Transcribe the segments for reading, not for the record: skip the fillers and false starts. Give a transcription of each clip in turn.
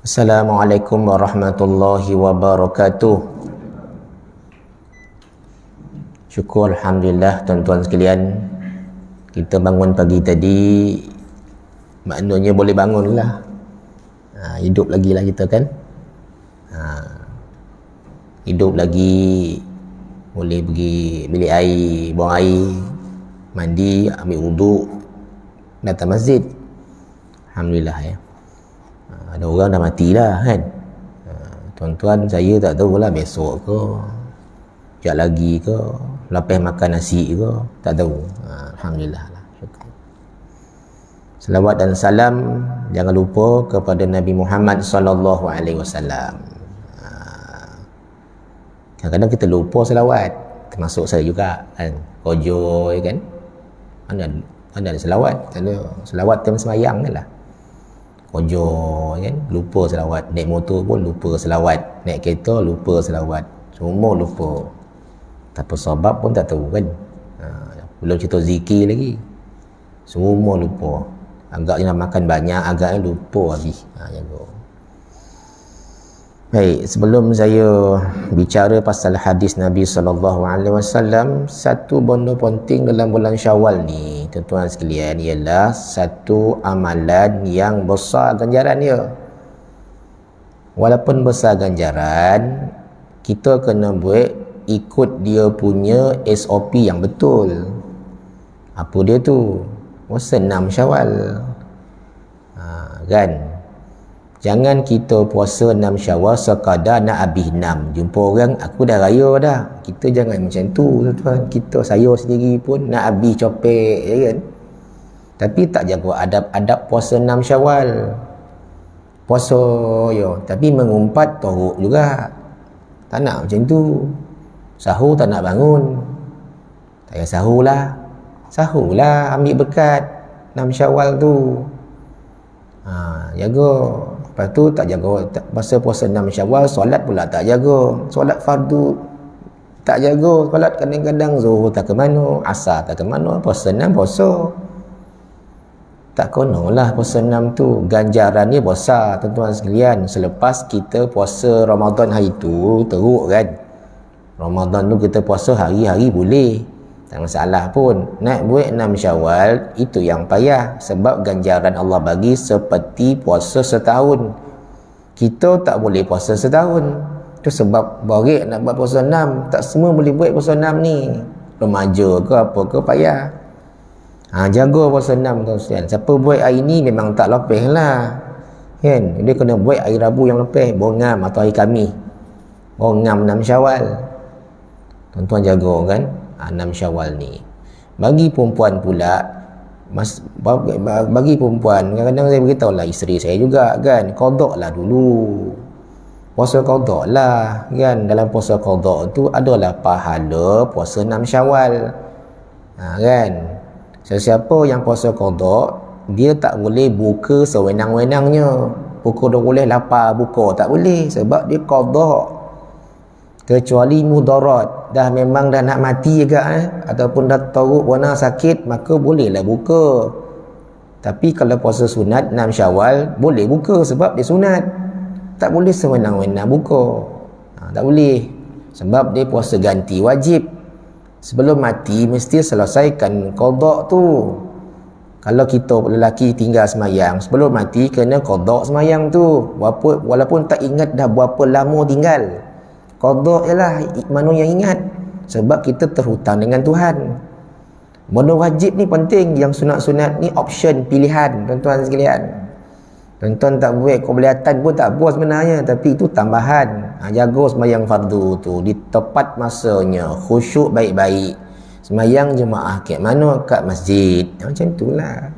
Assalamualaikum warahmatullahi wabarakatuh. Syukur Alhamdulillah tuan-tuan sekalian, kita bangun pagi tadi, maknanya boleh bangun lah. Hidup lagi lah kita kan. Hidup lagi, boleh pergi bilik air, buang air, mandi, ambil wuduk, datang masjid. Alhamdulillah ya. Ada orang dah mati lah kan. Tuan-tuan, saya tak tahulah besok ke, sekejap lagi ke, lepas makan nasi ke, tak tahu. Alhamdulillah lah. Syukur. Selawat dan salam jangan lupa kepada Nabi Muhammad sallallahu alaihi wasallam. Kadang-kadang kita lupa selawat, termasuk saya juga kan. Kojo kan. Mana ada selawat? Ada selawat time sembahyang kan lah. Kojo kan, lupa selawat. Naik motor pun lupa selawat, naik kereta lupa selawat, semua lupa. Tanpa sebab pun tak tahu kan. Belum cerita zikir lagi, semua lupa. Agaknya makan banyak, agaknya lupa habis. Jaga. Baik, sebelum saya bicara pasal hadis Nabi SAW, satu benda penting dalam bulan Syawal ni tuan-tuan sekalian ialah satu amalan yang besar ganjaran dia. Walaupun besar ganjaran, kita kena buat ikut dia punya SOP yang betul. Apa dia tu? Puasa 6 Syawal. Kan? Jangan kita puasa 6 Syawal sekadar nak habis 6. Jumpa orang, aku dah raya dah. Kita jangan macam tu tuan-tuan. Kita, saya sendiri pun nak habis copek ya kan. Tapi tak jaga adab-adab puasa 6 Syawal. Puasa tapi mengumpat teruk juga. Tak nak macam tu. Sahur tak nak bangun. Tak payah sahur lah. Sahur lah, ambil berkat 6 Syawal tu. Jaga. Lepas tu tak jaga masa puasa 6 Syawal, solat pula tak jaga. Solat fardu tak jaga. Solat kadang-kadang zuhur tak ke mana, asar tak ke mana, puasa 6 puasa. Tak konolah puasa 6 tu. Ganjarannya besar tuan-tuan sekalian. Selepas kita puasa Ramadan hari tu, teruk kan. Ramadan tu kita puasa hari-hari boleh, tak masalah pun. Nak buat 6 Syawal, itu yang payah. Sebab ganjaran Allah bagi seperti puasa setahun. Kita tak boleh puasa setahun. Itu sebab barik nak buat puasa 6. Tak semua boleh buat puasa 6 ni. Remaja ke apa ke payah. Jaga puasa 6 tuan-tuan. Siapa buat hari ni memang tak lepas lah kan. Dia kena buat hari Rabu yang lepas, Bongam atau hari Khamis. Bongam 6 Syawal. Tuan-tuan jaga kan 6 Syawal ni. Bagi perempuan pula, bagi perempuan, kadang-kadang saya beritahu lah isteri saya juga kan, qada lah dulu. Puasa qada lah kan. Dalam puasa qada tu adalah pahala puasa 6 Syawal. Kan. Sesiapa yang puasa qada, dia tak boleh buka sewenang-wenangnya. Pukul 12 lapar buka, tak boleh. Sebab dia qada. Kecuali mudarat, dah memang dah nak mati juga ataupun dah teruk warna sakit, maka bolehlah buka. Tapi kalau puasa sunat 6 Syawal boleh buka sebab dia sunat. Tak boleh sewenang-wenang buka. Tak boleh. Sebab dia puasa ganti wajib. Sebelum mati mesti selesaikan qada tu. Kalau kita lelaki tinggal semayang, sebelum mati kena qada semayang tu. Walaupun tak ingat dah berapa lama tinggal. Qada ialah mana yang ingat. Sebab kita terhutang dengan Tuhan. Benda wajib ni penting. Yang sunat-sunat ni option, pilihan tuan-tuan sekalian. Tuan-tuan tak buat keberatan pun tak apa sebenarnya, tapi itu tambahan. Jaga sembahyang fardu tu di tepat masanya, khusyuk baik-baik. Sembahyang jemaah kat mana? Kat masjid. Macam itulah.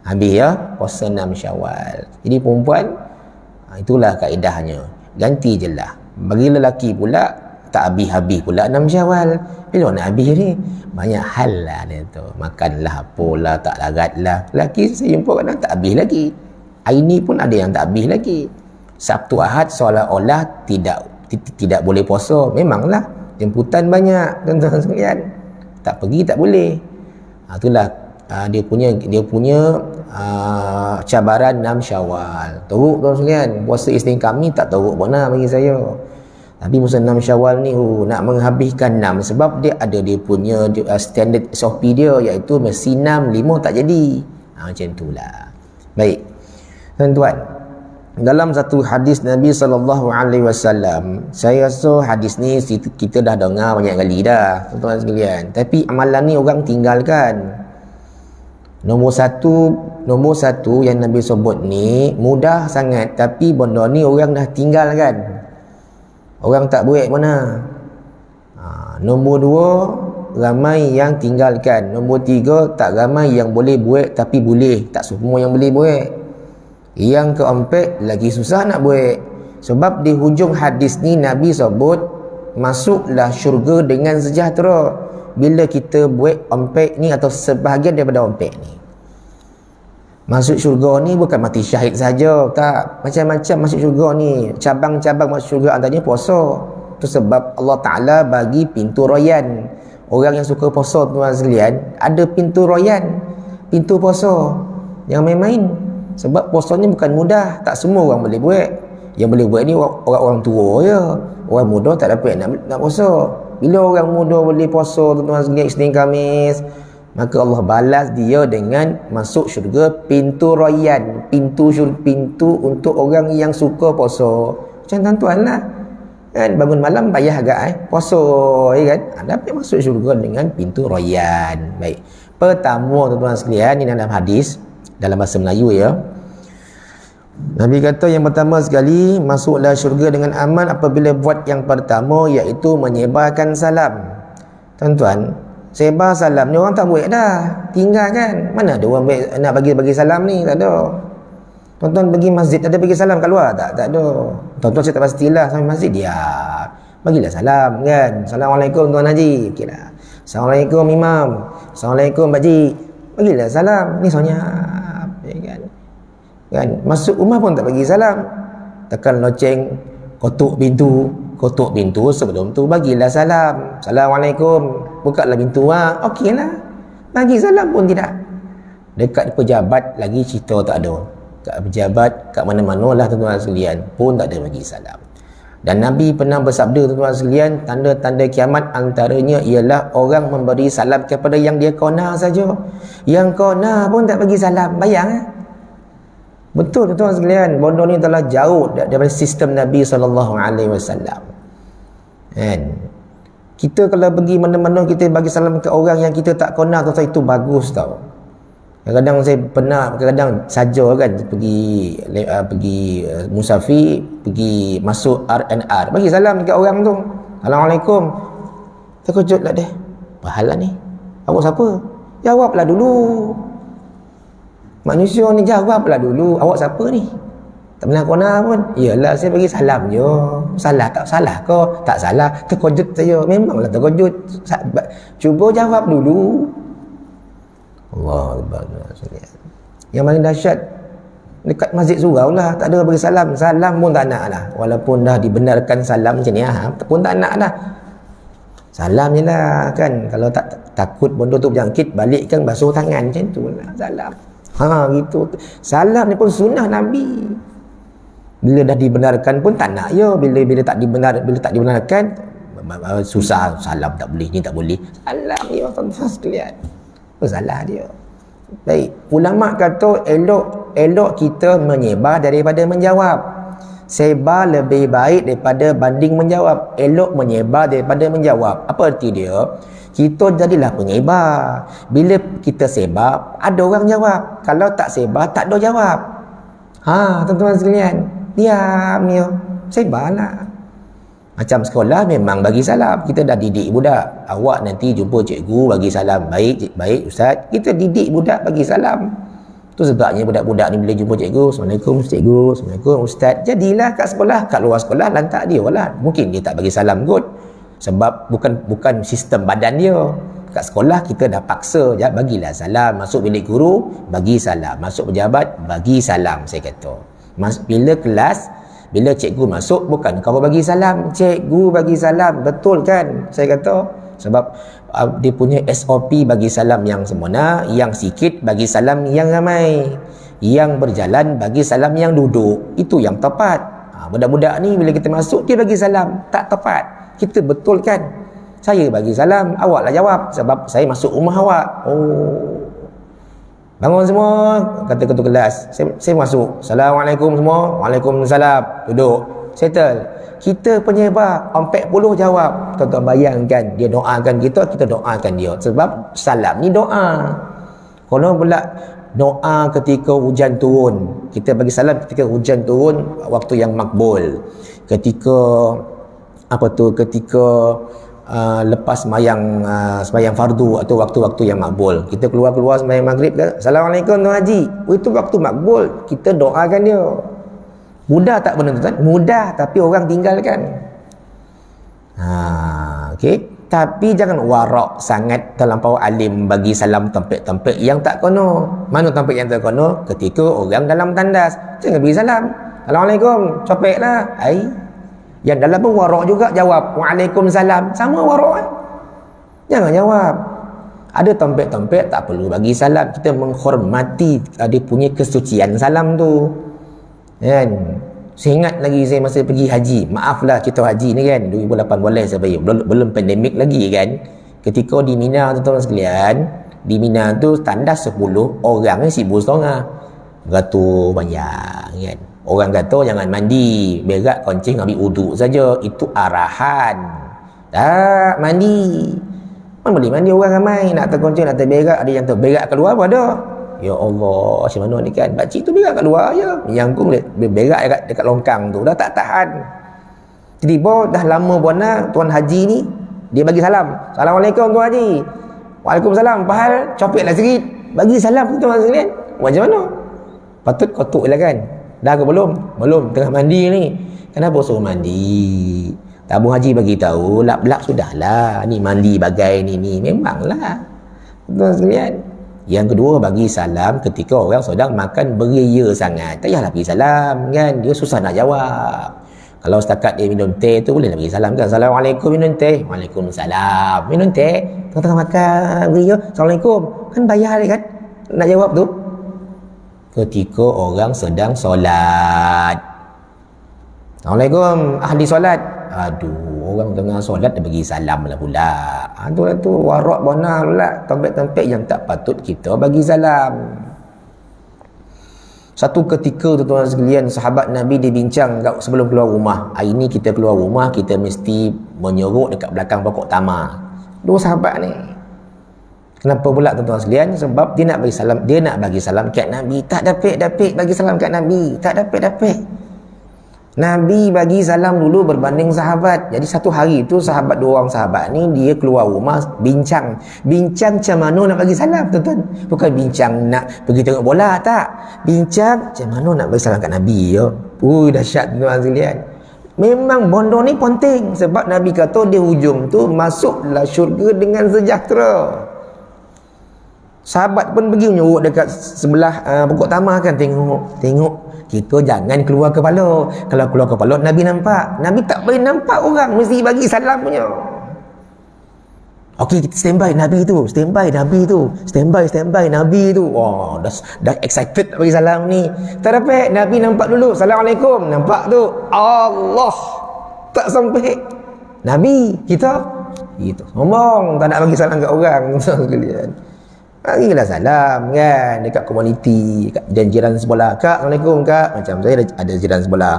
Habis ya puasa 6 Syawal. Jadi perempuan, itulah kaedahnya. Ganti je lah. Bagi lelaki pula, tak habis-habis pula 6 Syawal. Bila nak habis ni? Banyak hal lah dia tu. Makanlah apalah, tak larat lah. Lelaki saya jumpa kadang tak habis lagi. Hari ni pun ada yang tak habis lagi. Sabtu Ahad seolah-olah tidak boleh puasa. Memanglah jemputan banyak tuan-tuan sekalian. Tak pergi tak boleh. Itulah dia punya cabaran 6 Syawal. Teruk tuan sekalian, puasa Isnin Khamis tak teruk benar bagi saya. Tapi puasa 6 Syawal ni nak menghabiskan 6 sebab dia ada dia punya standard SOP dia, iaitu mesti 6, 5 tak jadi. Macam itulah. Baik. Tuan-tuan, dalam satu hadis Nabi SAW, saya rasa hadis ni kita dah dengar banyak kali dah tuan-tuan sekalian, tapi amalan ni orang tinggalkan. Nombor satu yang Nabi sebut ni mudah sangat, tapi benda ni orang dah tinggalkan, orang tak buat mana. Nombor 2, ramai yang tinggalkan. Nombor 3, tak ramai yang boleh buat, tapi boleh, tak semua yang boleh buat. Yang keempat, lagi susah nak buat. Sebab di hujung hadis ni Nabi sebut, masuklah syurga dengan sejahtera. Bila kita buat empat ni atau sebahagian daripada empat ni. Masuk syurga ni bukan mati syahid saja, tak. Macam-macam masuk syurga ni. Cabang-cabang masuk syurga antaranya puasa. Itu sebab Allah Ta'ala bagi pintu royan. Orang yang suka puasa tuan sekalian, ada pintu royan, pintu puasa. Jangan main-main. Sebab puasa ni bukan mudah, tak semua orang boleh buat. Yang boleh buat ni orang tua je. Orang muda tak dapat nak puasa. Bila orang muda boleh puasa tuan-tuan sekalian Isnin Khamis, maka Allah balas dia dengan masuk syurga pintu royan, pintu untuk orang yang suka puasa. Macam tuan-tuan lah kan, bangun malam payah agak puasa kan, dapat masuk syurga dengan pintu royan. Baik, pertama tuan-tuan sekalian, ini dalam hadis dalam bahasa Melayu ya, Nabi kata yang pertama sekali, masuklah syurga dengan aman apabila buat yang pertama, iaitu menyebarkan salam. Tuan-tuan, sebar salam ni orang tak buat dah, tinggal kan. Mana ada orang nak bagi salam ni, tak ada. Tuan-tuan pergi masjid, ada bagi salam kat luar? Tak ada. Tuan-tuan saya tak pastilah sampai masjid dia bagilah salam kan. Assalamualaikum Tuan Haji, okeylah. Assalamualaikum Imam, Assalamualaikum Pak Haji, bagilah salam. Ni soalnya ya kan. Masuk rumah pun tak bagi salam, tekan loceng, kotuk pintu sebelum tu bagilah salam. Assalamualaikum, bukalah pintu, okeylah, bagi salam pun tidak. Dekat pejabat lagi cerita tak ada, kat pejabat kat mana-mana lah tuan-tuan sekalian pun tak ada bagi salam. Dan Nabi pernah bersabda tuan-tuan sekalian, tanda-tanda kiamat antaranya ialah orang memberi salam kepada yang dia kona saja. Yang kona pun tak bagi salam, bayang betul tuan-tuan sekalian, bodoh ni telah jauh daripada sistem Nabi SAW kan. Kita kalau pergi mana-mana kita bagi salam ke orang yang kita tak kenal, tuan-tuan, itu bagus tau. Kadang-kadang saya pernah, kadang-kadang saja kan pergi musafir, pergi masuk R&R, bagi salam ke orang tu, Assalamualaikum. Terkejut lah dia, pahala ni, awak siapa? Jawablah dulu. Manusia ni jawablah dulu, awak siapa ni? Tak pernah kena pun. Iyalah, saya bagi salam je. Salah tak salah ke? Tak salah, terkejut saya. Memanglah terkejut. Cuba jawab dulu. Allah Akbar. Yang paling dahsyat, dekat masjid surau lah, tak ada bagi salam. Salam pun tak nak lah. Walaupun dah dibenarkan salam macam ni, pun tak nak lah. Salam je lah kan. Kalau tak takut benda tu berjangkit, balikkan basuh tangan macam tu lah. Salam. Gitu. Salam ni pun sunnah Nabi. Bila dah dibenarkan pun tak nak ya. Bila tak dibenarkan susah, salam tak boleh, ni tak boleh. Salam ya tuan-tuan sekalian. Salah dia. Baik, ulama kata elok kita menyebar daripada menjawab. Sebar lebih baik daripada banding menjawab. Elok menyebar daripada menjawab. Apa arti dia? Kita jadilah penyebar. Bila kita sebar, ada orang jawab. Kalau tak sebar, tak ada jawab. Tuan-tuan sekalian, diam ya, sebarlah. Macam sekolah memang bagi salam. Kita dah didik budak. Awak nanti jumpa cikgu, bagi salam. Baik ustaz. Kita didik budak bagi salam. Tu sebabnya budak-budak ni bila jumpa cikgu, Assalamualaikum cikgu, Assalamualaikum ustaz. Jadilah kat sekolah, kat luar sekolah lantak dia lah. Mungkin dia tak bagi salam kot, sebab bukan sistem badan dia. Kat sekolah kita dah paksa, bagilah salam. Masuk bilik guru, bagi salam. Masuk pejabat, bagi salam, saya kata. Bila kelas, bila cikgu masuk, bukan kau bagi salam, cikgu bagi salam. Betul kan? Saya kata, Sebab dia punya SOP bagi salam yang sempurna, yang sikit bagi salam yang ramai, yang berjalan bagi salam yang duduk. Itu yang tepat. Budak-budak ni bila kita masuk, dia bagi salam tak tepat. Kita betulkan. Saya bagi salam, awaklah jawab sebab saya masuk rumah awak. Oh, bangun semua, kata ketua kelas. Saya masuk. Assalamualaikum semua. Waalaikumsalam. Duduk. Settle. Kita penyebar 40 jawab. Tuan-tuan bayangkan, dia doakan kita doakan dia. Sebab salam ni doa. Kalau pula doa ketika hujan turun, kita bagi salam ketika hujan turun, waktu yang makbul. Ketika ketika lepas sembahyang fardu atau waktu-waktu yang makbul, kita keluar sembahyang maghrib kan, Assalamualaikum Tuan Haji. Itu waktu makbul, kita doakan dia. Mudah tak benda tu kan? Mudah, tapi orang tinggalkan. Okey. Tapi jangan warak sangat terlampau alim bagi salam tempat-tempat yang tak kono. Mana tempat yang tak kono? Ketika orang dalam tandas, jangan bagi salam. Assalamualaikum, copeklah. Yang dalam pun warak juga jawab Waalaikumsalam, sama warak kan? Jangan jawab. Ada tempat-tempat tak perlu bagi salam. Kita menghormati dia punya kesucian salam tu kan. Saya ingat lagi saya masa pergi haji, maaflah cerita haji ni kan, 2018 sampai belum pandemik lagi kan. Ketika di Mina tuan-tuan sekalian, di Mina tu tandas 10 orang 1,500 beratur banyak kan. Orang kata jangan mandi, berak kencing ambil uduk saja. Itu arahan. Tak mandi. Mana boleh mandi orang ramai, nak terkencing, nak terberak, ada yang terberak keluar pun ada. Ya Allah, macam mana ni kan? Pakcik tu berak keluar je. Yang pun berak dekat longkang tu, dah tak tahan. Tiba-tiba dah lama buana Tuan Haji ni, dia bagi salam. Assalamualaikum Tuan Haji. Waalaikumsalam. Pahal, copeklah sikit. Bagi salam tu Tuan sekalian. Macam mana? Patut kotuk lah kan? Dah ke belum? Belum, tengah mandi ni. Kenapa suruh mandi? Tabung Haji bagi tahu, lap-lap sudahlah. Ni mandi bagai ni memanglah. Tuan sekalian. Yang kedua, bagi salam ketika orang sedang makan beria sangat. Tak payahlah bagi salam kan, dia susah nak jawab. Kalau setakat dia minum teh tu boleh bagi salam kan. Assalamualaikum, minum teh. Waalaikumsalam. Minum teh. Tengah-tengah makan beria, Assalamualaikum. Kan bayar dia kan nak jawab tu. Ketika orang sedang solat, Assalamualaikum, ahli solat. Aduh, orang tengah solat dia bagi salam lah pula. Tu warak bona pula, tempat-tempat yang tak patut kita bagi salam. Satu ketika tuan-tuan sekalian, sahabat Nabi dia bincang sebelum keluar rumah. Hari ni kita keluar rumah, kita mesti menyeruk dekat belakang pokok tamar. Dua sahabat ni. Kenapa pula tuan-tuan sekalian? Sebab dia nak bagi salam kat Nabi. Tak dapat bagi salam kat Nabi. Tak dapat. Nabi bagi salam dulu berbanding sahabat. Jadi satu hari tu dua orang sahabat ni dia keluar rumah bincang macam mana nak bagi salam tuan-tuan. Bukan bincang nak pergi tengok bola, tak. Bincang macam mana nak bagi salam kat Nabi ya. Dahsyat tuan-tuan sekalian. Memang bondo ni penting sebab Nabi kata di hujung tu masuklah syurga dengan sejahtera. Sahabat pun pergi menyuruk dekat sebelah pokok tamar kan, tengok. Kita jangan keluar kepala. Kalau keluar kepala Nabi nampak. Nabi tak boleh nampak orang, mesti bagi salam punya. Okey, kita standby Nabi tu. Standby Nabi tu. Wah, dah excited nak bagi salam ni. Tak dapat, Nabi nampak dulu. Assalamualaikum. Nampak tu. Allah. Tak sampai. Nabi kita gitu. Ngomong tak nak bagi salam kat orang sekalian. Bagilah salam kan dekat komuniti, dan jiran sebelah. Kak, Assalamualaikum Kak. Macam saya ada jiran sebelah.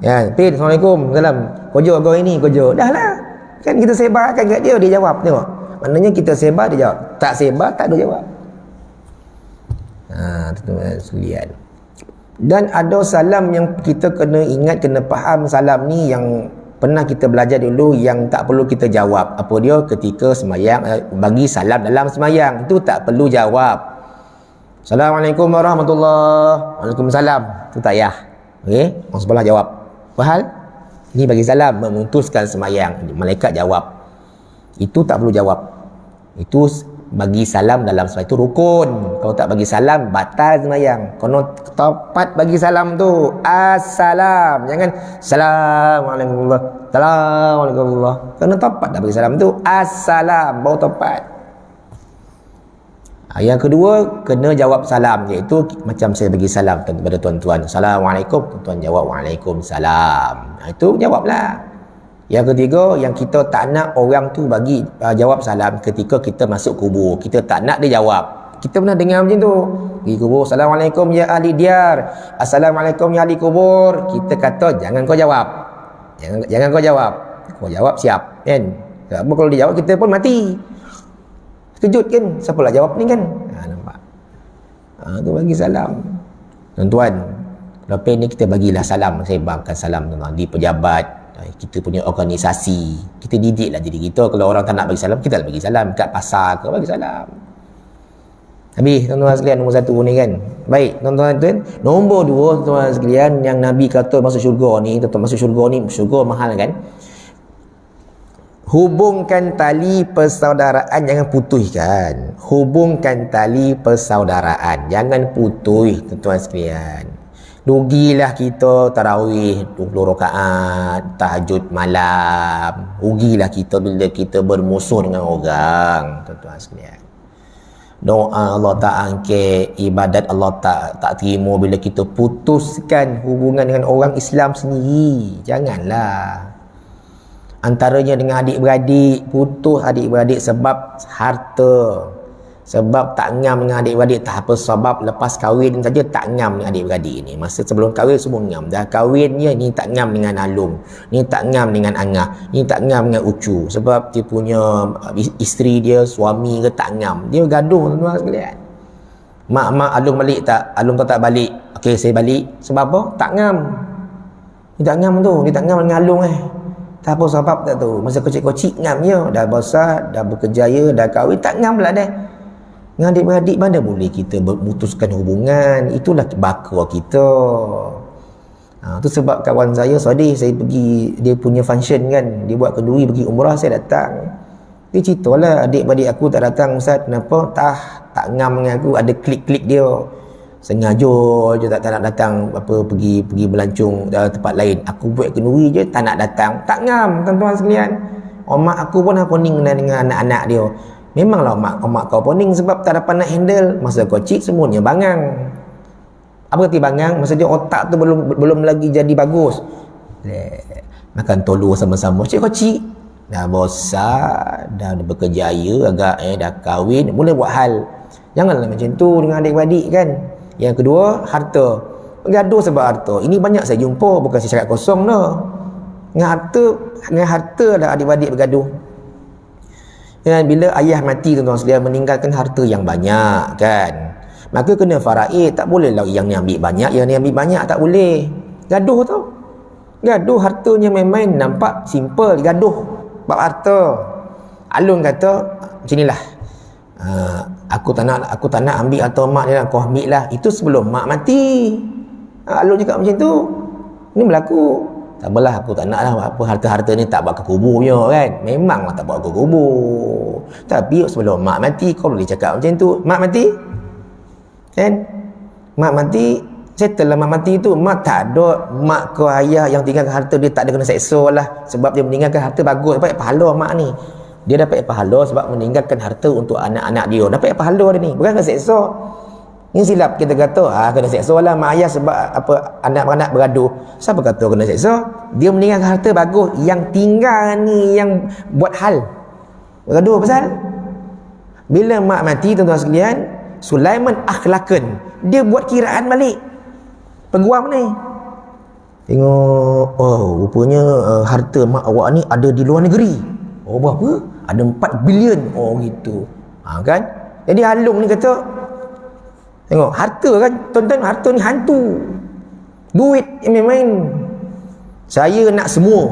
Ya, Pin, Assalamualaikum. Salam. Kojo kau ini, kojo. Dah lah. Kan kita sebarkan kat dia jawab. Tengok. Maknanya kita sebar, dia jawab. Tak sebar, tak ada jawab. Tuan-tuan sekalian. Dan ada salam yang kita kena ingat, kena faham salam ni yang pernah kita belajar dulu yang tak perlu kita jawab. Apa dia? Ketika semayang, bagi salam dalam semayang itu tak perlu jawab. Assalamualaikum warahmatullahi. Waalaikumsalam. Itu tak payah. Okey, orang sebelah jawab. Fahal? Ini bagi salam memutuskan semayang. Malaikat jawab. Itu tak perlu jawab. Itu bagi salam dalam solat itu rukun. Kalau tak bagi salam batal sembahyang. Kalau tepat bagi salam tu assalam, jangan assalamualaikum warahmatullahi. Kena tepat dah bagi salam tu assalam, baru tepat. Yang kedua, kena jawab salam, iaitu macam saya bagi salam kepada tuan-tuan, assalamualaikum, tuan-tuan jawab waalaikumsalam. Itu jawablah. Yang ketiga, yang kita tak nak orang tu bagi jawab salam ketika kita masuk kubur. Kita tak nak dia jawab. Kita pernah dengar macam tu. Pergi kubur, assalamualaikum ya ahli diyar, assalamualaikum ya ahli kubur. Kita kata jangan kau jawab. Jangan kau jawab. Kau jawab siap, kan? Sebab kalau dia jawab kita pun mati. Kejut kan, siapa nak jawab ni kan? Nampak? Tu bagi salam. Tuan-tuan, lepas ni kita bagilah salam, sebarkan salam di pejabat, kita punya organisasi. Kita didiklah diri kita, kalau orang tak nak bagi salam, kita bagi salam. Kat pasar ke, bagi salam. Habis tuan-tuan sekalian, nombor satu ni kan. Baik, tuan-tuan. Nombor dua, tuan-tuan sekalian, yang Nabi kata masuk syurga ni, syurga mahal kan? Hubungkan tali persaudaraan, jangan putuskan. Hubungkan tali persaudaraan, jangan putus, tuan-tuan sekalian. Rugilah kita tarawih 20 rakaat, tahajud malam. Rugilah kita bila kita bermusuh dengan orang, tuan-tuan sekalian. Doa Allah tak angkat, ibadat Allah tak terima bila kita putuskan hubungan dengan orang Islam sendiri. Janganlah. Antaranya dengan adik-beradik, putus adik-beradik sebab harta, sebab tak ngam dengan adik-beradik, tak apa sebab lepas kahwin saja tak ngam dengan adik-beradik ni. Masa sebelum kahwin semua ngam, dah kahwinnya ni tak ngam dengan Alung, ni tak ngam dengan Angah, ni tak ngam dengan Ucu, sebab dia punya isteri dia, suami ke tak ngam, dia gaduh, tuan-tuan sekalian. Mak Alung balik tak? Alung tak balik. Okey, saya balik. Sebab apa? Tak ngam. Dia tak ngam tu, dia tak ngam dengan Alung tak apa sebab tak tahu. Masa kecil-kecil ngamnya, dah besar, dah berkejaya, dah kahwin, tak ngam pula dah. Dengan adik-beradik mana boleh kita memutuskan hubungan? Itulah bakar kita. Tu sebab kawan saya Sodih, saya pergi dia punya function kan, dia buat kenduri pergi umrah, saya datang. Dia ceritalah adik-beradik aku tak datang, Ustaz, kenapa? Tak ngam dengan aku, ada klik-klik dia. Sengaja je tak nak datang, pergi melancong tempat lain. Aku buat kenduri je tak nak datang, tak ngam, tuan-tuan sekalian. Mak aku pun poning dengan anak-anak dia. Memanglah mak kau poning sebab tak dapat nak handle. Masa kecil semuanya bangang. Apa arti bangang? Maksudnya otak tu belum lagi jadi bagus. Makan telur sama-sama kecil-kecil, dah besar, dah berkejaya agak, dah kahwin, mula buat hal. Janganlah macam tu dengan adik-beradik kan. Yang kedua, harta. Gaduh sebab harta. Ini banyak saya jumpa, bukan saya cakap kosong dah. Dengan harta dah adik-beradik bergaduh. Dan bila ayah mati, tuan-tuan sekalian, meninggalkan harta yang banyak kan, maka kena faraid. Tak boleh lah yang ni ambil banyak, yang ni ambil banyak, tak boleh. Gaduh tau. Gaduh hartanya main-main, nampak simple. Gaduh bab harta. Alun kata macam inilah, aku tak nak ambil harta mak dia, kau ambil lah. Itu sebelum mak mati. Alun cakap macam tu. Ini berlaku. Tak apalah, aku tak nak lah apa harta-harta ni tak bawa ke kubur punya kan. Memanglah tak bawa ke kubur. Tapi sebelum mak mati, kau boleh cakap macam tu. Mak mati kan, mak mati, setelah mak mati tu, mak tak ada, mak ke ayah yang tinggalkan harta dia tak ada kena seksa lah, sebab dia meninggalkan harta bagus. Dapat pahala mak ni. Dia dapat pahala sebab meninggalkan harta untuk anak-anak dia. Dapat pahala dia ni, bukan kena seksa. Ini silap kita kata kena seksa lah mak ayah sebab apa anak-anak bergaduh. Siapa kata kena seksa? Dia meninggalkan harta bagus, yang tinggal ni yang buat hal bergaduh pasal. Bila mak mati, tuan-tuan sekalian, Sulaiman akhlakan, dia buat kiraan balik peguam ni. Tengok, rupanya harta mak awak ni ada di luar negeri. Berapa? Ada 4 bilion. Gitu. Kan? Jadi Alung ni kata, tengok harta kan, tuan-tuan, harta ni hantu. Duit yang main-main. Saya nak semua.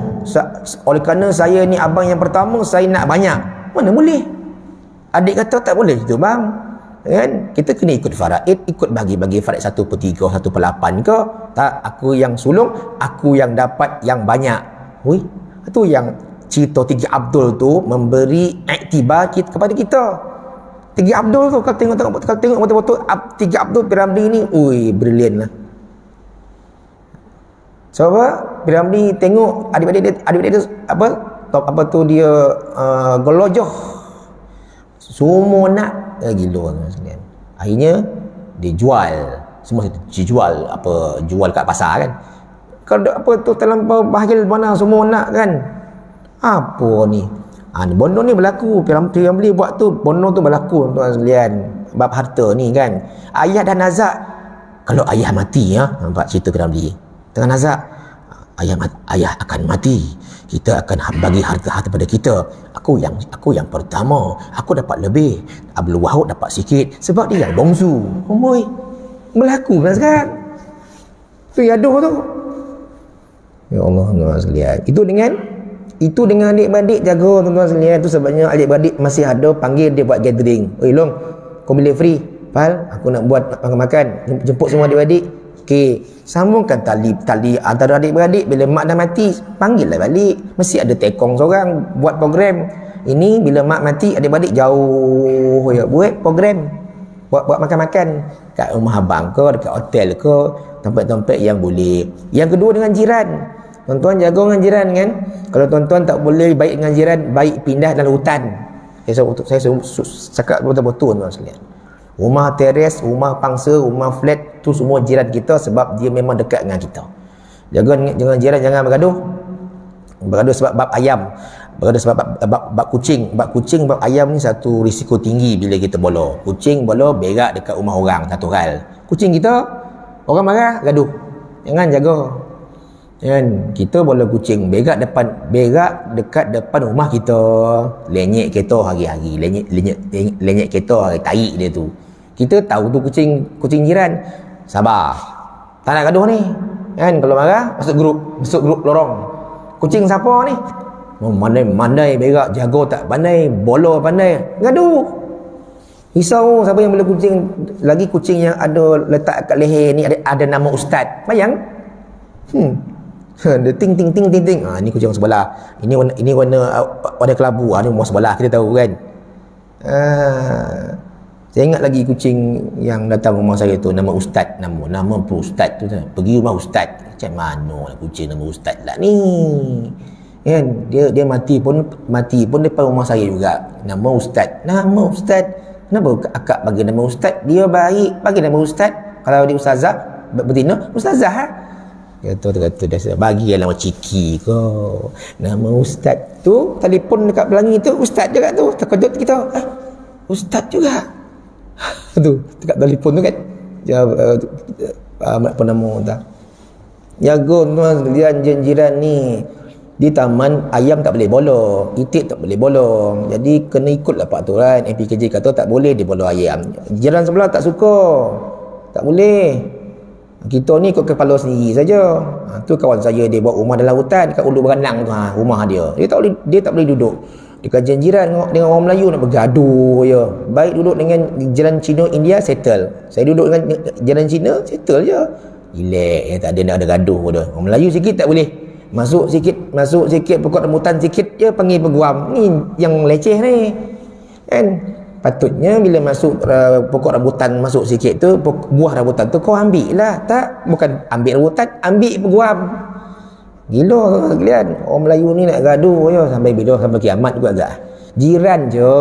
Oleh kerana saya ni abang yang pertama, saya nak banyak. Mana boleh? Adik kata tak boleh gitu bang. Kan? Kita kena ikut faraid, ikut bagi-bagi faraid 1/3, 1/8 ke? Tak, aku yang sulung, aku yang dapat yang banyak. Itu yang cerita Tinggi Abdul tu memberi iktibar kepada kita. Tiga Abdul tu, kalau tengok betul-betul Tiga Abdul Piramli ni, ui, brilian lah. So apa? Piramli tengok adik-adik dia apa tu dia golojoh. Semua nak gila sekalian. Akhirnya dia jual. Semua dijual, jual kat pasar kan. Kalau apa tu terlampau bahil mana semua nak kan. Apa ni? Ni bondo ni berlaku. Piramli buat tu, bondo tu berlaku tuan sekalian. Bab harta ni kan. Ayah dah nazak. Kalau ayah mati nampak cerita Piramli. Tengah nazak, ayah akan mati. Kita akan bagi harta pada kita. Aku yang pertama. Aku dapat lebih. Abdul Wahab dapat sikit sebab dia yang bongsu. Omoi. Berlaku kan sekarang. Tu yaduh tu. Ya Allah, tuan sekalian. Itu dengan adik-beradik jaga tuan-tuan sekalian. Itu sebabnya adik-beradik masih ada panggil dia buat gathering. Oi Long, kau bila free? Pal, aku nak buat makan-makan. Jemput semua adik-beradik. Okey, sambungkan tali antara adik-beradik. Bila mak dah mati, panggillah balik. Mesti ada tekong seorang buat program. Ini bila mak mati, adik-beradik jauh ya, buat program. Buat makan-makan kat rumah abang ke, dekat hotel ke, tempat-tempat yang boleh. Yang kedua dengan jiran. Tuan-tuan jaga dengan jiran kan. Kalau tuan-tuan tak boleh baik dengan jiran, baik pindah dalam hutan. Saya cakap betul-betul tuan sekalian. Rumah teres, rumah pangsa, rumah flat tu semua jiran kita sebab dia memang dekat dengan kita. Jaga dengan jiran, jangan bergaduh. Bergaduh sebab bab ayam. Bergaduh sebab bab kucing. Bab kucing, bab ayam ni satu risiko tinggi bila kita bola. Kucing bola berak dekat rumah orang, satu hal. Kucing kita, orang marah, gaduh. Jangan jaga. Kan, kita bola kucing berak dekat depan rumah kita. Lenyek kereta hari-hari. Lenyek kereta hari tarik dia tu. Kita tahu tu kucing jiran. Sabar. Tak nak gaduh ni. Kan, kalau marah masuk grup lorong. Kucing siapa ni? Mandai berak, jaga tak pandai, bola pandai, gaduh. Risau siapa yang bela kucing. Lagi kucing yang ada letak kat leher ni ada nama ustaz. Bayang. Dia ting. Ni kucing sebelah. Ini warna kelabu. Ni rumah sebelah, kita tahu kan. Saya ingat lagi kucing yang datang rumah saya tu nama ustaz, nama pun ustaz tu. Pergi rumah ustaz. Macam mana lah kucing nama ustaz lah ni. Kan, dia mati pun depan rumah saya juga. Nama ustaz. Kenapa akak bagi nama ustaz? Dia baik bagi nama ustaz. Kalau dia ustazah betina, ustazah kata dah bagi nama ciki ke. Nama ustaz tu, telefon dekat pelangi tu ustaz juga tu. Terkejut kita. Ustaz juga. Tu dekat telefon tu kan. Apa nama tak? Jaga tuan sekalian, jiran ni. Di taman ayam tak boleh bolong, itik tak boleh bolong. Jadi kena ikutlah peraturan. MPKJ kata tak boleh dia bolong ayam. Jiran sebelah tak suka. Tak boleh. Kita ni ikut kepala sendiri saja. Tu kawan saya dia buat rumah dalam hutan kat Ulu Beranang tu rumah dia. Dia tak boleh duduk. Dia kajian jiran dengan orang Melayu nak bergaduh je. Baik duduk dengan jiran Cina India settle. Saya duduk dengan jiran Cina settle je. Relax, tak ada nak ada gaduh dah. Orang Melayu sikit tak boleh. Masuk sikit pokok rambutan sikit je panggil peguam. Ni yang leceh ni. Kan? Patutnya bila masuk pokok rambutan masuk sikit tu, buah rambutan tu kau ambil lah. Tak, bukan ambil rambutan, ambil peguam. Gila kalian. Orang Melayu ni nak gaduh je sampai bila, sampai kiamat juga agak. Jiran je.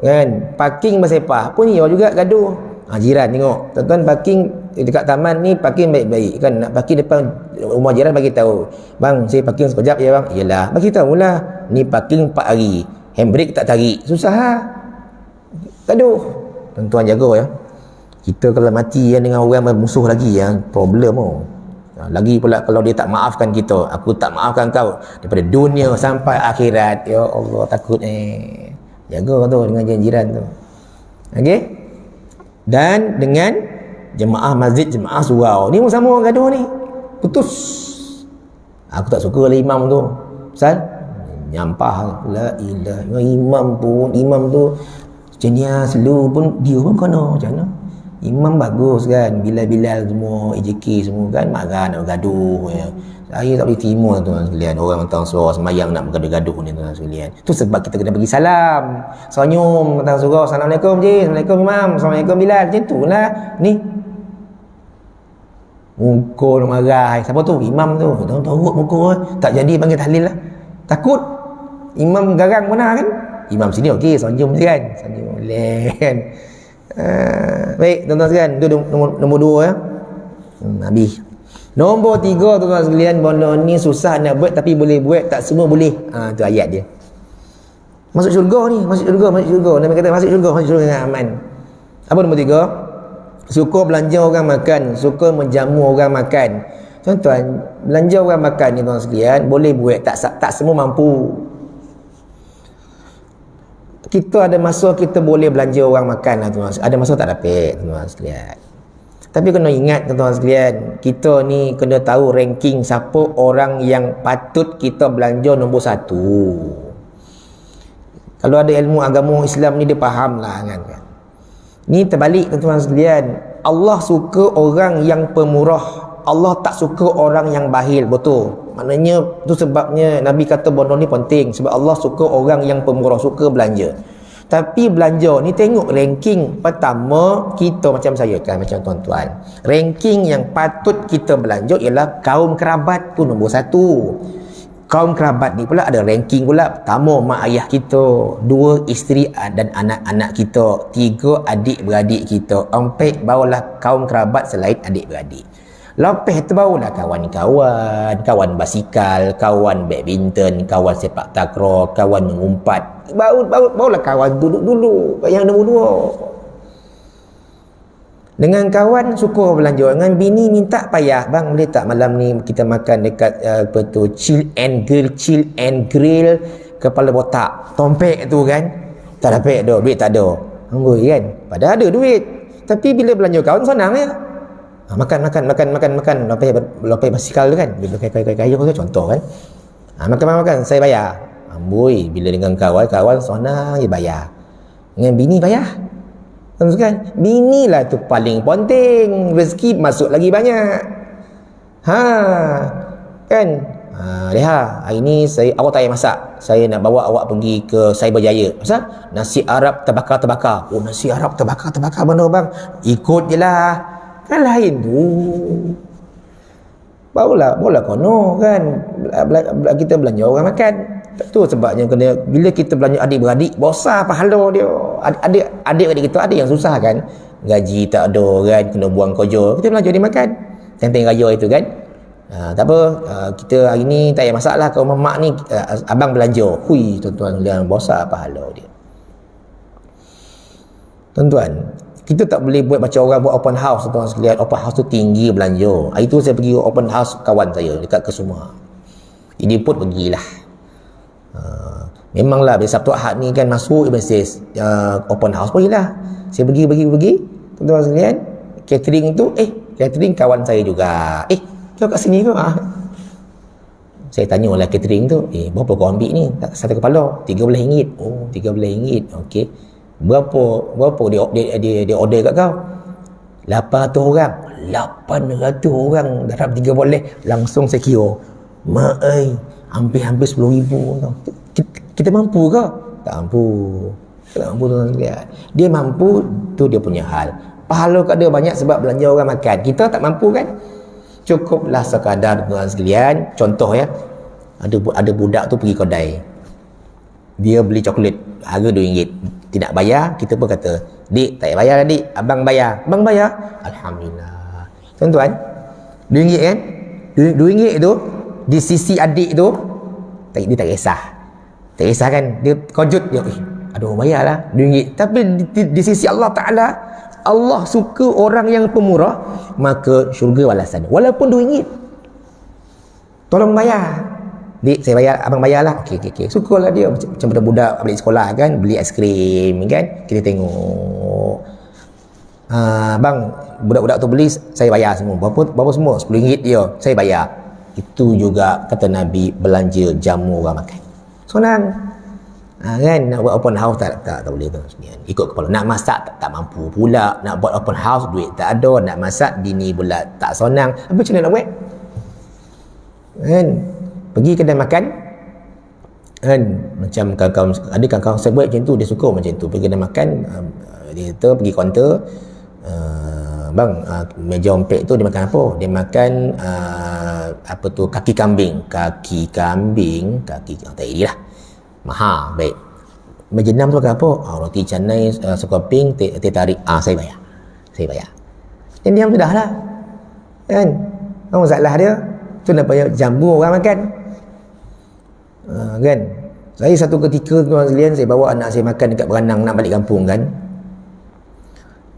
Kan? Parking bersepah pun dia juga gaduh. Jiran tengok. Tuan-tuan parking dekat taman ni parking baik-baik kan. Nak parking depan rumah jiran bagi tahu. Bang, saya parking sekejap ya bang. Iyalah, bagi tahulah. Ni parking 4 hari. Handbrake tak tarik. Susah ha. Gaduh. Tuan-tuan jaga ya. Kita kalau mati dengan orang bermusuh lagi problem oh. Lagi pula kalau dia tak maafkan kita, aku tak maafkan kau, daripada dunia sampai akhirat. Ya Allah, takut jaga tu dengan jiran tu. Okey? Dan dengan jemaah masjid, jemaah surau ni pun sama gaduh ni. Putus. Aku tak suka lah imam tu. Pasal nyampah la ilaha. Imam tu jenis selu pun dia pun kena macam mana. Imam bagus kan, Bilal semua, EJK semua kan marah nak bergaduh ya. Saya tak boleh terima tuan sekalian, orang datang surau semayang nak bergaduh-gaduh ni tuan sekalian. Tu sebab kita kena bagi salam. Senyum datang surau, Assalamualaikum ji, Assalamualaikum Imam, Assalamualaikum Bilal. Macam tu lah. Ni muka marah. Siapa tu? Imam tu. Tahu teruk muka. Tak jadi panggil tahlil lah. Takut Imam garang mana kan? Imam sini okey, senyum je kan. Senyum boleh kan. Baik tuan-tuan sekalian, itu nombor 2 ya. Habis. Nombor 3 tuan-tuan sekalian, benda ni susah nak buat tapi boleh buat, tak semua boleh. Tu ayat dia. Masuk syurga ni, masuk syurga. Nabi kata masuk syurga dengan aman. Apa nombor 3? Suka belanja orang makan, suka menjamu orang makan. Tuan-tuan, belanja orang makan ni tuan sekalian boleh buat, tak semua mampu. Kita ada masa kita boleh belanja orang makan lah tuan. Ada masa tak dapat tuan sekalian. Tapi kena ingat tuan sekalian, kita ni kena tahu ranking siapa orang yang patut kita belanja nombor 1. Kalau ada ilmu agama Islam ni dia faham lah kan. Ni terbalik tuan sekalian. Allah suka orang yang pemurah. Allah tak suka orang yang bakhil. Betul. Maknanya tu sebabnya Nabi kata benda ni penting. Sebab Allah suka orang yang pemurah, suka belanja. Tapi belanja ni tengok ranking. Pertama, kita macam saya kan, macam tuan-tuan. Ranking yang patut kita belanja ialah kaum kerabat tu nombor 1. Kaum kerabat ni pula ada ranking pula. Pertama, mak ayah kita. 2, isteri dan anak-anak kita. 3, adik-beradik kita. 4, barulah kaum kerabat selain adik-beradik. Lepas tu barulah kawan-kawan, kawan basikal, kawan badminton, kawan sepak takraw, kawan mengumpat. Barulah kawan dulu yang nombor 2. Dengan kawan suka belanja, dengan bini minta payah, bang boleh tak malam ni kita makan dekat chill and grill kepala botak, tompek tu kan. Tak dapat dah, duit tak ada. Amboi kan. Padahal ada duit. Tapi bila belanja kawan senang ya. Makan lepas basikal tu kan, bila kaya tu contoh kan. Makan saya bayar. Amboi, bila dengan kawan senang je bayar. Dengan bini bayar. Kan? Bini lah tu paling penting. Rezeki masuk lagi banyak. Kan? Lihat, hari ni awak tak payah masak. Saya nak bawa awak pergi ke Cyberjaya. Pasal nasi Arab terbakar-terbakar. Oh, nasi Arab terbakar-terbakar mana bang? Ikut je lah. Kan lain tu. Barulah kono kan. Kita belanja orang makan. Tu sebabnya kena, bila kita belanja adik-beradik, besar pahala dia. Adik-beradik kita ada yang susah kan. Gaji tak ada kan, kena buang kerja. Kita belanja dia makan. Tempeng raya itu kan. Tak apa, kita hari ni tak payah masak lah. Kalau mak ni, abang belanja. Hui, tuan-tuan, besar pahala dia. Tuan-tuan, kita tak boleh buat macam orang buat open house tuan sekalian. Open house tu tinggi belanja. Hari tu saya pergi open house kawan saya dekat Kesuma. Ini pun pergilah. Memanglah bila Sabtu Ahad ni kan masuk mesti open house pergilah. Saya pergi tuan-tuan sekalian. Catering tu catering kawan saya juga. Kau kat sini ke? Saya tanyalah catering tu, berapa kau ambil ni? Satu kepala RM13. Oh, RM13. Okey. Berapa dia order kat kau? 800 orang. 800 orang dalam 3 boleh. Langsung saya kira. Mak hampir 10,000 tau. Kita mampu ke? Tak mampu tuan sekalian. Dia mampu tu dia punya hal. Pahala kat dia banyak sebab belanja orang makan. Kita tak mampu kan? Cukuplah sekadar tuan sekalian. Contoh ya. Ada budak tu pergi kedai. Dia beli coklat harga RM2. Tidak bayar, kita pun kata, "Dik, tak payah bayar dik, abang bayar." Abang bayar? Alhamdulillah. Tuan-tuan, RM2 kan? RM2 tu di sisi adik tu dia tak kisah. Tak kisah kan? Dia kejut dia, aduh bayarlah RM2. Tapi di sisi Allah Taala, Allah suka orang yang pemurah, maka syurga balasan. Walaupun RM2. Tolong bayar. Dik, saya bayar, abang bayarlah. Okey. Sukalah dia macam budak balik sekolah kan, beli aiskrim kan. Kita tengok. Bang, budak-budak tu beli, saya bayar semua. Berapa semua? RM10 dia, saya bayar. Itu juga kata Nabi belanja jamu orang makan. Senang. Kan nak buat open house tak boleh tu sekalian. Ikut kepala. Nak masak tak mampu pula. Nak buat open house duit tak ada. Nak masak bini pula tak sonang. Apa macam mana nak buat? Kan pergi kedai makan kan, macam kawan-kawan, ada kawan-kawan saya buat macam tu, dia suka macam tu. Pergi kedai makan, dia kata pergi kaunter, bang, meja ompek tu dia makan apa? Dia makan apa tu, kaki kambing tak lah, mahal. Baik, meja 6 tu makan apa? Roti canai, sekoping, teh tarik. Saya bayar. Dan diam sudah lah kan. Apa masalah dia? Tu nak payah jambu orang makan. Kan, saya satu ketika tuan sekalian, saya bawa anak saya makan dekat Beranang nak balik kampung kan.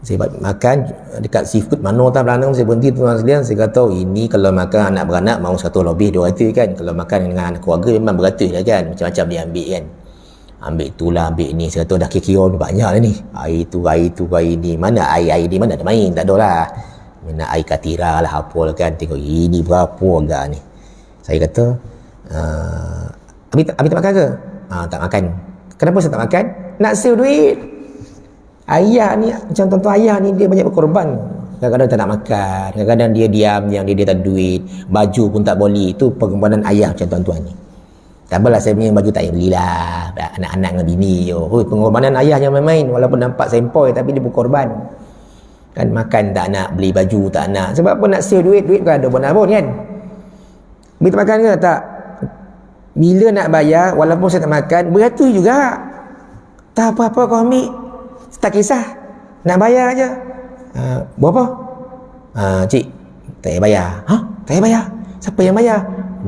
Saya makan dekat seafood mana tak Beranang, saya berhenti tuan sekalian. Saya kata ini kalau makan anak beranak mau 100 lebih 200 kan. Kalau makan dengan keluarga memang beratus lah kan. Macam-macam dia ambil kan. Ambil itulah, ambil ni. Saya kata dah kira-kira banyak lah ni. Air tu, air ni. Mana air ni, mana ada main. Tak ada lah. Mana air katira lah apa lah kan. Tengok ini berapa agak ni. Saya kata Abi tak makan ke? Tak makan. Kenapa saya tak makan? Nak save duit. Ayah ni, macam tuan-tuan ayah ni, dia banyak berkorban. Kadang-kadang tak nak makan, kadang-kadang dia diam, yang dia tak ada duit, baju pun tak boleh. Itu pengorbanan ayah macam tuan-tuan ni. Tak apalah, saya punya baju tak payah belilah, anak-anak dengan bini. Pengorbanan ayah yang main-main, walaupun nampak sempoi tapi dia berkorban. Kan makan tak nak, beli baju tak nak. Sebab apa? Nak save duit bukan ada benar pun kan. Kita makan ke tak? Bila nak bayar, walaupun saya tak makan, beratus juga. Tak apa-apa kau ambil, tak kisah, nak bayar aja. Berapa? Cik, tak payah bayar. Tak payah bayar? Siapa yang bayar?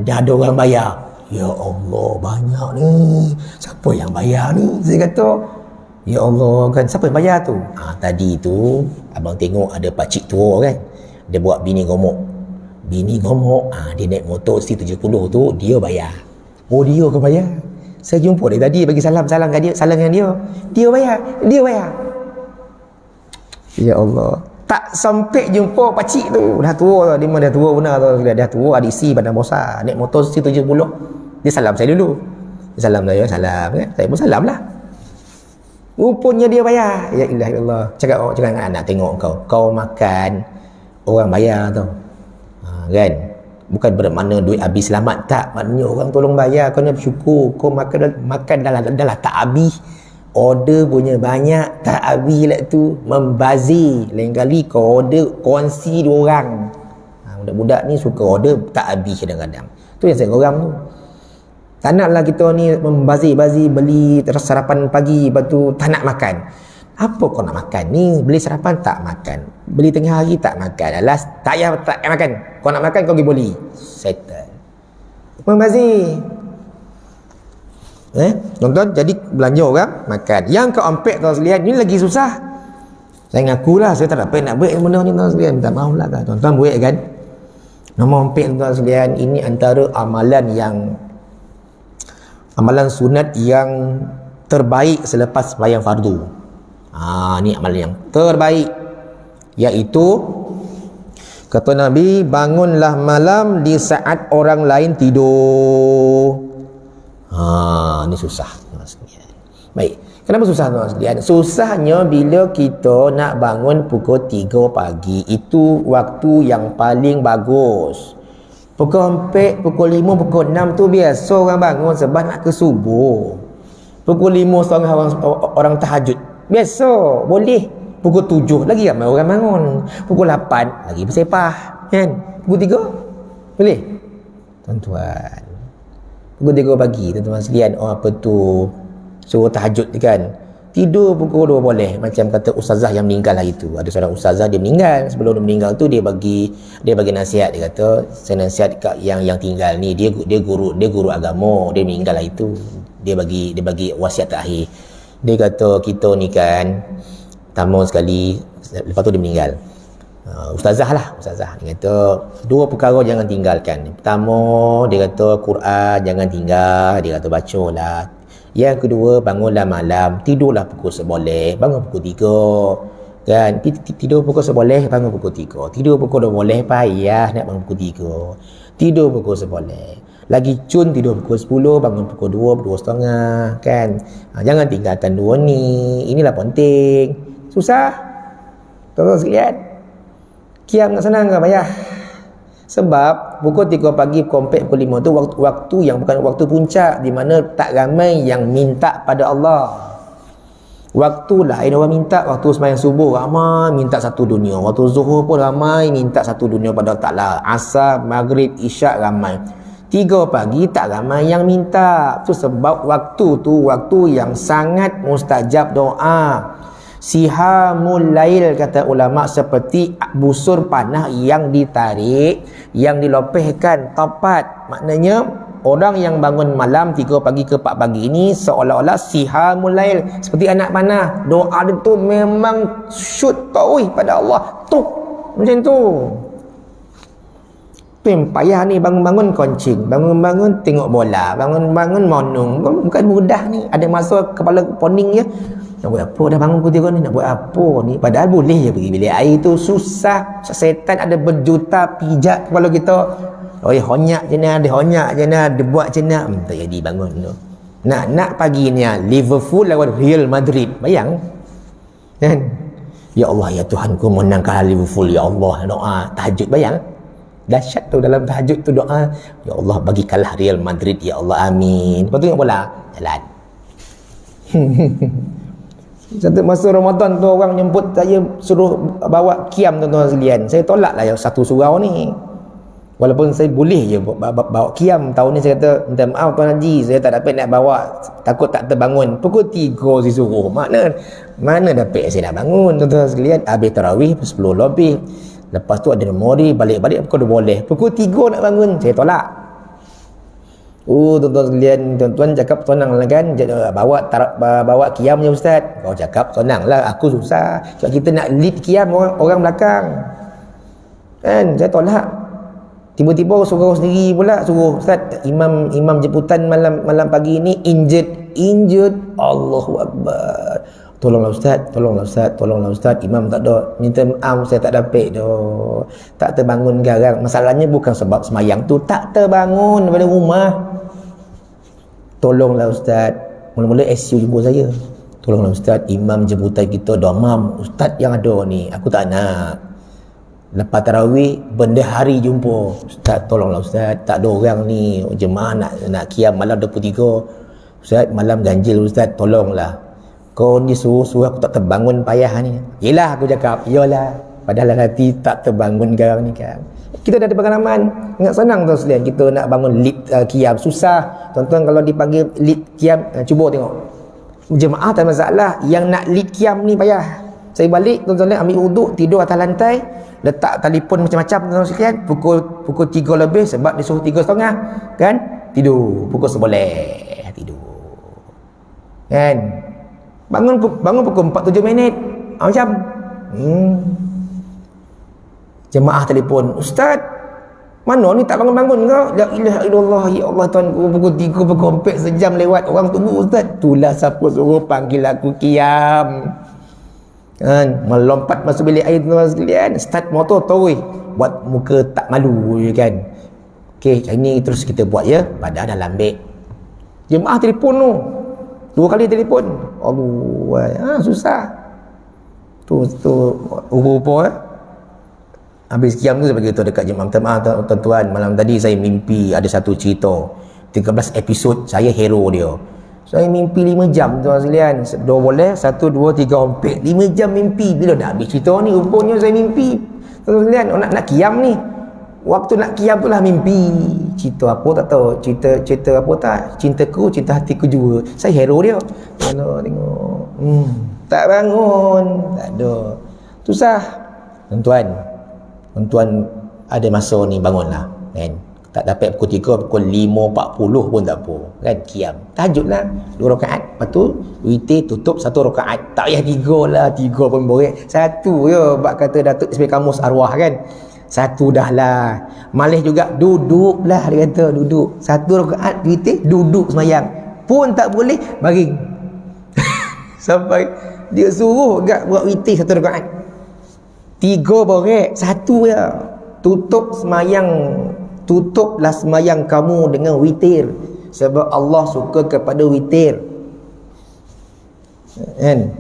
Dah ada orang bayar. Ya Allah, banyak ni. Siapa yang bayar ni? Saya kata, ya Allah kan, siapa yang bayar tu? Tadi tu abang tengok ada pakcik tua kan, dia buat bini gomok. Dia naik motor C70 tu, dia bayar. Dia ke bayar? Saya jumpa dia tadi, bagi salam kat dia, salam dengan dia. Dia bayar. Ya Allah, tak sampai jumpa pakcik tu, dah tua, dia dah tua benar tu, dah tua, adik si badan besar, naik motor C70. Dia salam saya dulu. Dia salam saya, salam kan? Saya pun salam lah. Rupanya dia bayar. Ya ilah Allah. Cakap dengan anak, tengok kau makan, orang bayar tau. Kan? Bukan bermakna duit habis selamat, tak. Maknanya orang tolong bayar, kau nak bersyukur. Kau makan dah lah tak habis. Order punya banyak, tak habis lah tu. Membazir. Lain kali kau order kongsi 2 orang. Budak-budak ni suka order tak habis kadang-kadang. Tu yang saya geram tu. Tak naklah kita ni membazir-bazir, beli sarapan pagi, lepas tu tak nak makan. Apa kau nak makan ni? Beli sarapan tak makan, beli tengah hari tak makan, alas tak payah makan. Kau nak makan kau pergi beli, settle. Membazir. Tuan-tuan, jadi belanja orang makan. Yang ke ompek tuan sekalian, ni lagi susah. Saya ngakulah saya tak dapat nak buat benda ni tuan sekalian, minta maaf lah kan. Tuan-tuan buat kan. Nama ompek tuan sekalian, ini antara amalan sunat yang terbaik selepas sembahyang fardu. Ni amalan yang terbaik, iaitu kata Nabi, bangunlah malam di saat orang lain tidur. Ni susah. Baik, kenapa susah tuan sekalian? Susahnya bila kita nak bangun pukul 3 pagi. Itu waktu yang paling bagus. Pukul 4, pukul 5, pukul 6 tu biasa orang bangun sebab nak ke subuh. Pukul 5 setengah orang tahajud, biasa, boleh. Pukul 7 lagi ramai orang bangun. Pukul 8 lagi bersepah kan. Pukul 3 boleh tuan-tuan. Pukul 3 pagi tuan-tuan sekalian, apa tu, suruh tahajud kan. Tidur pukul 2 boleh. Macam kata ustazah yang meninggal hari tu. Ada seorang ustazah, dia meninggal. Sebelum dia meninggal tu dia bagi nasihat. Dia kata, saya nasihat kat yang tinggal ni, dia guru agama, dia meninggal hari tu. Dia bagi wasiat terakhir. Dia kata, kita ni kan pertama sekali, lepas tu dia meninggal. Ustazah. Dia kata 2 perkara jangan tinggalkan. Pertama, dia kata Quran jangan tinggal. Dia kata bacalah. Yang kedua, bangunlah malam, tidurlah pukul seboleh, bangun pukul 3 kan. Tidur pukul seboleh, bangun pukul 3. Tidur pukul 2 boleh, payah nak bangun pukul 3. Tidur pukul seboleh. Lagi cun tidur pukul 10, bangun pukul 2, pukul 2.30 kan. Jangan tinggalkan dua ni. Inilah penting. Susah. Tuan-tuan sekalian. Qiyam nak senang ke payah? Sebab pukul 3 pagi sampai pukul 5 tu waktu yang bukan waktu puncak, di mana tak ramai yang minta pada Allah. Waktu lain orang minta, waktu sembahyang subuh ramai minta satu dunia, waktu zuhur pun ramai minta satu dunia pada Allah Ta'ala, asar, maghrib, isyak ramai. 3 pagi tak ramai yang minta. Itu sebab waktu tu waktu yang sangat mustajab doa. Sihamul lail, kata ulama, seperti busur panah yang ditarik, yang dilopehkan tepat. Maknanya orang yang bangun malam 3 pagi ke 4 pagi ini seolah-olah sihamul lail, seperti anak panah. Doa dia tu memang shoot tauih pada Allah. Tuk macam tu. Payah ni, bangun-bangun koncing, bangun-bangun tengok bola, bangun-bangun monong. Bukan mudah ni. Ada masa kepala poning je. Nak buat apa dah bangun pukul 3 ni? Nak buat apa ni? Padahal boleh je pergi bilik air tu. Susah. Setan ada berjuta pijak kepala kita. Oh, honyak je ni, ada honyak je ni, ada buat je ni. Tak jadi bangun tu. Nak pagi ni Liverpool lawan Real Madrid. Bayang. Kan? Ya Allah, ya Tuhan, ku menangkan Liverpool. Ya Allah, doa tahajud, bayang. Dahsyat tu dalam tahajud tu doa. Ya Allah, bagi kalah Real Madrid. Ya Allah, amin. Lepas tu tengok bola, jalan. Satu masa Ramadan tu orang nyemput saya suruh bawa qiyam, tuan-tuan sekalian. Saya tolak lah yang satu surau ni. Walaupun saya boleh je bawa qiyam. Tahun ni saya kata, minta maaf Tuan Haji, saya tak dapat nak bawa, takut tak terbangun. Pukul 3 saya suruh. Mana dapat saya nak bangun, tuan-tuan sekalian. Habis tarawih 10 lebih. Lepas tu ada memori, balik-balik pukul 2 boleh. Pukul 3 nak bangun, saya tolak. Tuan-tuan sekalian, tuan-tuan cakap senang lah kan, bawa qiyam je Ustaz. Kau cakap senang lah, aku susah. Sebab kita nak lead qiyam orang belakang. Kan, saya tolak. Tiba-tiba suruh sendiri pula, suruh Ustaz, imam jemputan malam pagi ni injured. Allahu Akbar. Tolonglah Ustaz, imam tak ada, minta maaf saya tak dapat dah, tak terbangun garang. Masalahnya bukan sebab semayang tu tak terbangun daripada rumah. Tolonglah Ustaz, mula-mula SU jumpa saya, tolonglah Ustaz, imam jemputan kita domam, Ustaz yang ada ni, aku tak nak. Lepas tarawih benda hari jumpa, Ustaz tolonglah Ustaz, tak ada orang ni, jemaah nak qiyam malam 23 Ustaz, malam ganjil Ustaz, tolonglah. Kau ni suruh aku tak terbangun payah ni. Yelah, aku cakap, yalah. Padahal hati tak terbangun garang ni kan. Kita dah ada pengalaman. Ingat senang tuan sekalian, kita nak bangun lead qiyam. Susah. Tuan-tuan kalau dipanggil lead qiyam, cuba tengok. Jemaah tak masalah. Yang nak lead qiyam ni payah. Saya balik, tuan-tuan ambil wuduk, tidur atas lantai, letak telefon macam-macam tuan sekalian. Pukul 3 lebih sebab dia suruh 3.30 kan. Tidur. Pukul 11 tidur. Kan? Bangun pukul 4-7 minit. Macam jemaah telefon, Ustaz mana ni tak bangun-bangun kau? La ilaha illallah, ya Allah Tuhan, pukul 3 pukul 4 sejam lewat, orang tunggu Ustaz. Itulah siapa suruh panggil aku qiyam. Kan, melompat masuk bilik air tuan sekalian, start motor terus buat muka tak malu kan. Okey, ini terus kita buat ya. Padahal dah lambat. Jemaah telefon tu 2 kali telefon. Allah, susah. Tu rupa habis qiyam tu sebagai tu dekat jemaah. Minta maaf tuan-tuan, malam tadi saya mimpi ada satu cerita 13 episod saya hero dia. Saya mimpi 5 jam tuan sekalian. 2 boleh, 1 2 3 4 5 jam mimpi. Bila nak habis cerita ni, rupanya saya mimpi tuan sekalian. Nak qiyam ni, waktu nak qiyam tu lah mimpi. Cerita apa tak tahu, cerita apa tak, cintaku, cinta hatiku jua. Saya hero dia. Mana tengok tak bangun, tak ada. Susah tuan-tuan ada masa ni bangunlah kan. Tak dapat pukul 3, pukul 5.40 pun tak apa kan, qiyam tahajud lah 2 rakaat. Lepas tu witir tutup 1 rakaat. Tak payah 3 lah, 3 pun borek, 1 je. Bak kata Datuk sebagai kamus arwah kan, 1 dah lah. Malih juga duduk lah, dia kata duduk 1 rakaat witir, duduk semayang pun tak boleh, baring. Sampai dia suruh agak buat witir 1 rakaat, 3 borek, 1 je tutup semayang Tutuplah semayang kamu dengan witir, sebab Allah suka kepada witir. Kan?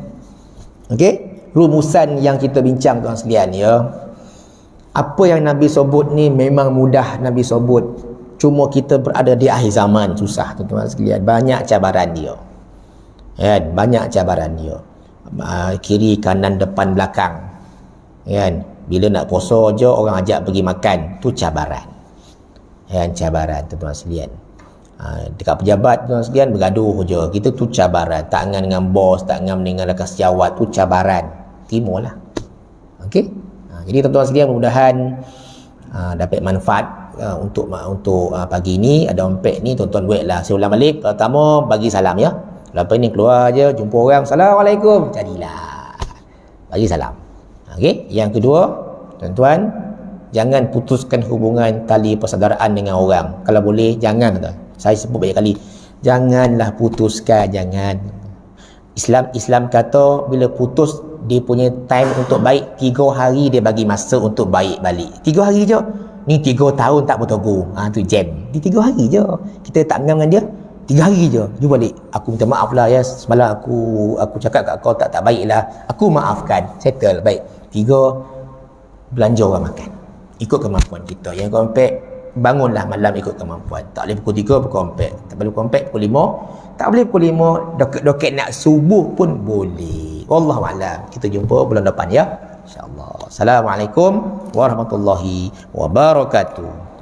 Okey, rumusan yang kita bincang tuan sekalian ya. Apa yang Nabi sebut ni memang mudah Nabi sebut. Cuma kita berada di akhir zaman, susah tuan sekalian. Banyak cabaran dia. Kan? Banyak cabaran dia. Kiri, kanan, depan, belakang. Kan? Bila nak puasa je orang ajak pergi makan, tu cabaran. Kan? Cabaran tuan sekalian. Dekat pejabat tuan sekalian bergaduh je, kita tu cabaran. Tak ngam dengan bos, tak ngam dengan rakan sejawat, tu cabaran. Timulah. Okey. Jadi tuan-tuan sekalian, mudah-mudahan dapat manfaat untuk pagi ni. Ada ompek ni tuan-tuan buatlah. Saya ulang balik. Pertama bagi salam ya. Lepas ni keluar je jumpa orang, Assalamualaikum, jadilah bagi salam. Okey. Yang kedua, tuan-tuan, jangan putuskan hubungan tali persaudaraan dengan orang. Kalau boleh jangan. Saya sebut banyak kali, janganlah putuskan, jangan. Islam kata bila putus dia punya time untuk baik 3 hari, dia bagi masa untuk baik balik. 3 hari je. Ni 3 tahun tak bertegur. Tu jam. Di 3 hari je. Kita tak ngam dengan dia. 3 hari je. Jumpa balik. Aku minta maaf lah ya. Semalam aku cakap kat kau tak baik lah. Aku maafkan. Settle. Baik. 3 belanja orang makan. Ikut kemampuan kita. Yang kau ompek, bangunlah malam ikut kemampuan. Tak boleh pukul 3 pukul ompek. Tak boleh pukul ompek pukul 5. Tak boleh pukul 5. Doket-doket nak subuh pun boleh. Wallahualam. Kita jumpa bulan depan ya. InsyaAllah. Assalamualaikum warahmatullahi wabarakatuh.